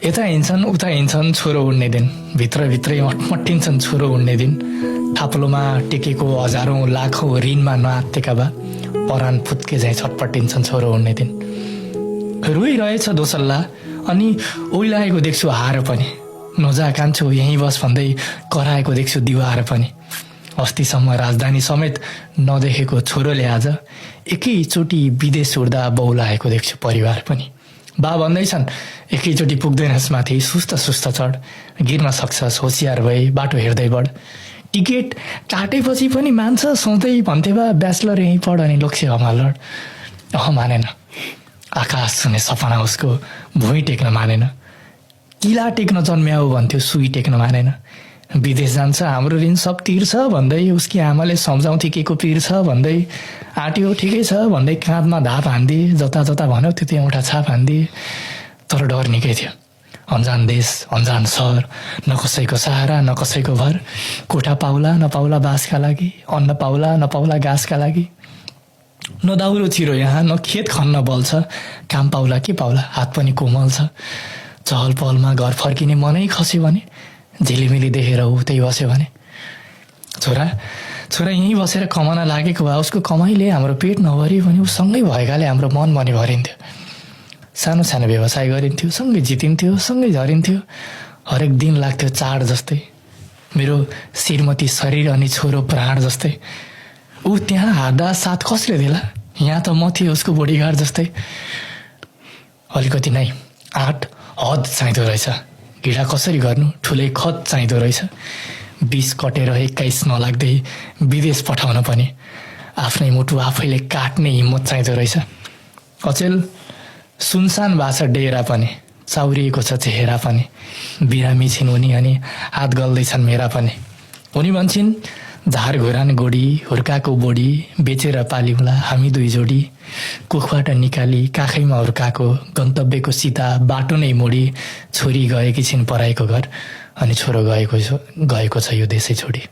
यता हिँड्छन् उता हिँड्छन् छोरो उड्ने दिन, भित्रभित्रै अटमट्टिन्छन् छोरो उड्ने दिन। थाप्लोमा टेकेको हजारौं लाखौं ऋणमा नआत्तेका बा परान फुत्के झैँ छटपटिन्छन् छोरो उड्ने दिन। रोइरहेछ दोसल्ला अनि ओइलाएको देख्छु हार पनि, नजा कान्छो यहीँ बस भन्दै कराएको देख्छु दिवार पनि। अस्तिसम्म राजधानी समेत नदेखेको छोरोले आज एकैचोटि विदेश उड्दा बौलाएको देख्छु परिवार पनि। बा भन्दैछन् एकैचोटि पुग्दैनस् माथि, सुस्त सुस्त चढ, गिर्न सक्छस् होसियार भई बाटो हेर्दै बढ। टिकट काटेपछि पनि मान्छ सधैँ भन्थे बा ब्याचलर यहीँ पढ अनि लोक्से हमालड। मानेन, आकाश छुने सपना उसको भुइँ टेक्न मानेन। किला टेक्न जन्म्याऊ भन्थ्यो सुई टेक्न मानेन। विदेश जान्छ हाम्रो ऋण सब तिर्छ भन्दै उसकी आमाले सम्झाउँथे के को पीर छ भन्दै। आँट्यो ठिकै छ भन्दै काँधमा धाप हान्दिए, जता जता भन्यो त्यो एउटा छाप हान्दिए। तर डर निकै थियो, अन्जान देश अन्जान सहर, न कसैको सहारा न कसैको भर। कोठा पाउला नपाउला बाँसका लागि, अन्न पाउला नपाउला घाँसका लागि। न दाउरो छिरो यहाँ न खेत खन्न बल छ, काम पाउला के पाउला हात पनि कोमल छ। चहल पहलमा घर फर्किने मनै खस्यो भने, झिलिमिली देखेर उतै बस्यो भने। छोरा यहीँ बसेर कमाउन लागेको भए उसको कमाइले हाम्रो पेट नभरियो भने ऊ सँगै भएकाले हाम्रो मन पनि भरिन्थ्यो। सानो सानो व्यवसाय गरिन्थ्यो, सँगै जितिन्थ्यो, सँगै झरिन्थ्यो। हरेक दिन लाग्थ्यो चाड जस्तै, मेरो श्रीमती शरीर अनि छोरो प्राण जस्तै। ऊ त्यहाँ हार्दा साथ कसले दिला, यहाँ त म थिएँ उसको बोडीगार्ड जस्तै। अलिकति नै आँट हद चाहिँदो रहेछ, घिडा कसरी गर्नु ठुलै खत चाहिँदो रहेछ। 20 कटेर 21 नलाग्दै विदेश पठाउन पनि आफ्नै मुटु आफैले काट्ने हिम्मत चाहिँदो रहेछ। अचेल सुनसान भाषा डेरा पनि, चाउरिएको छ चेहरा पनि। बिरामी छिन् उनी अनि हात गल्दैछन् मेरा पनि। उनी भन्छन् झार घुरान गोडी हुर्काको बोडी, बेचेर पाल्यौँला हामी दुई जोडी। कुखबाट निकाली काखैमा हुर्काको, गन्तव्यको सीता बाटो नै मोडी। छोरी गएकी छिन् पराईको घर अनि छोरो गएको छ यो देशै छोडी।